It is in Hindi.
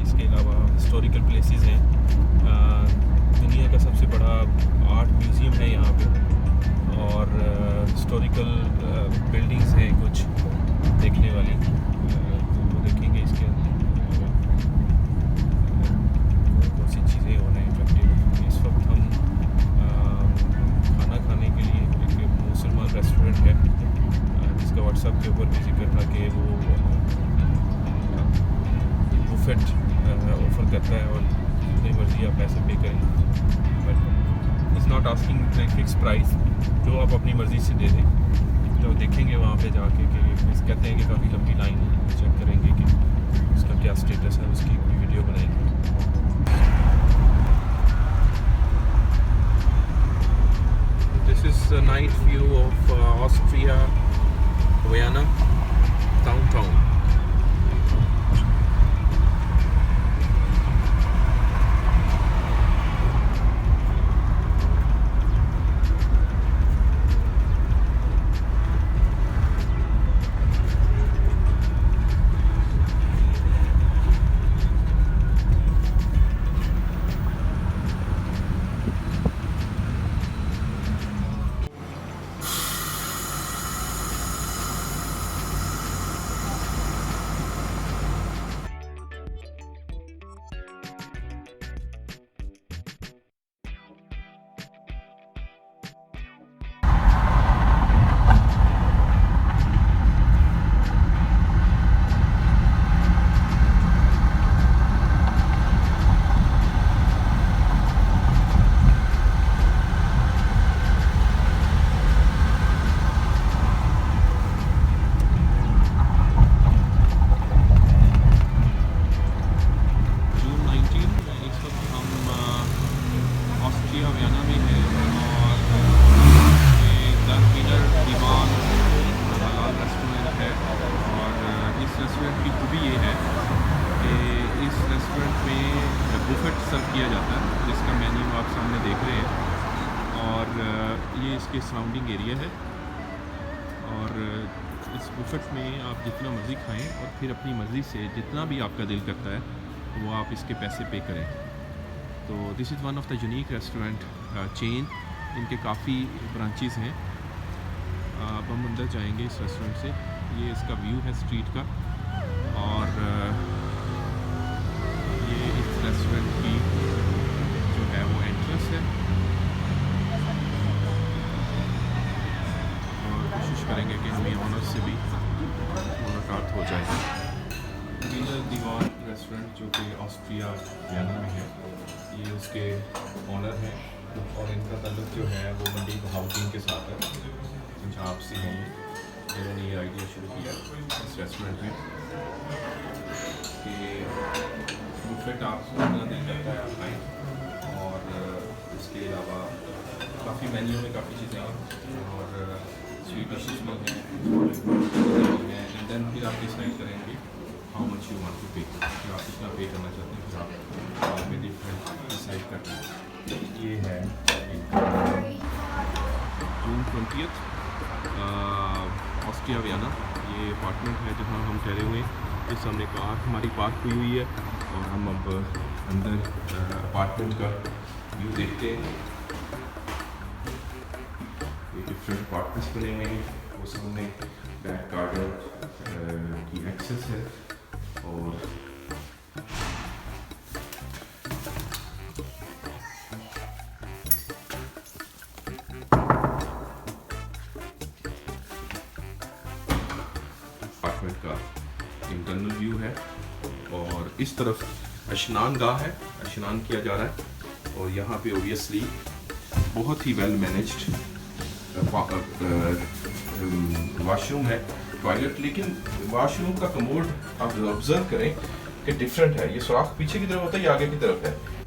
इसके अलावा हिस्टोरिकल प्लेसेस हैं। दुनिया का सबसे बड़ा आर्ट म्यूज़ियम है यहाँ पे, और हिस्टोरिकल बिल्डिंग्स हैं कुछ देखने वाली, तो वो देखेंगे इसके अंदर बहुत सी चीज़ें हो रही हैं अट्रैक्टिव। इस वक्त हम खाना खाने के लिए एक मुसलमान रेस्टोरेंट है जिसका व्हाट्सएप के ऊपर भी जिक्र था कि वो बुफेट ऑफ़र करता है और जितनी मर्ज़ी आप पैसे पे करें, but is not asking fix price, जो आप अपनी मर्ज़ी से दे दें। तो देखेंगे वहाँ पे जाके कि कहते हैं कि काफ़ी लंबी लाइन है, चेक करेंगे कि उसका क्या स्टेटस है, उसकी कोई वीडियो बनाएंगे। This is the night view of Austria Vienna downtown. Austria Vienna में है, और ये दीवान हलाल रेस्टोरेंट है। और इस रेस्टोरेंट की खूबी ये है कि इस रेस्टोरेंट में बुफेट सर्व किया जाता है, जिसका मेन्यू आप सामने देख रहे हैं, और ये इसके सराउंडिंग एरिया है। और इस बुफेट में आप जितना मर्ज़ी खाएं और फिर अपनी मर्ज़ी से जितना भी आपका दिल करता है वो आप इसके पैसे पे करें। तो this is one of the unique restaurant chain, इनके काफ़ी ब्रांचेस हैं। अब हम अंदर जाएंगे इस रेस्टोरेंट से। ये इसका व्यू है स्ट्रीट का, और ये इस रेस्टोरेंट की जो है वो एंट्रेंस है। और कोशिश करेंगे कि हम ये ऑनर से भी मुलाकात हो जाए। दीवान रेस्टोरेंट जो कि ऑस्ट्रिया वियना में है, ये उसके ऑनर हैं, और इनका ताल्लुक जो है वो मंडी हाउसिंग के साथ है। पंजाब से हैं, इन्होंने ये आइडिया शुरू किया इस रेस्टोरेंट में कि बुफेट आप अपना दिल करता है आप खाएँ, और इसके अलावा काफ़ी मेन्यू में काफ़ी चीज़ें हैं, और स्वीट डिशेज में हैं, एंड देन फिर आप डिसाइड करेंगे how much you want to pay, फिर आप कितना पे करना चाहते हैं, फिर आप में डिफरेंट डिसाइड करते हैं। ये है जून 20 ऑस्ट्रिया वियना, ये अपार्टमेंट है जहाँ हम ठहरे हुए हैं। इस सामने कार हमारी पार्क हुई हुई है, और हम अब अंदर अपार्टमेंट का व्यू देखते हैं। ये डिफरेंट अपार्टमेंट्स बने हुए हैं, वो सामने बैक गार्डन की एक्सेस है, और अपार्टमेंट का इंटरनल व्यू है। और इस तरफ स्नान गाह है, स्नान किया जा रहा है, और यहाँ पे ओबियसली बहुत ही वेल मैनेज्ड वॉशरूम है, टॉयलेट। लेकिन वॉशरूम का कमोड आप ऑब्जर्व करें कि डिफरेंट है। ये सुराख पीछे की तरफ होता है या आगे की तरफ है।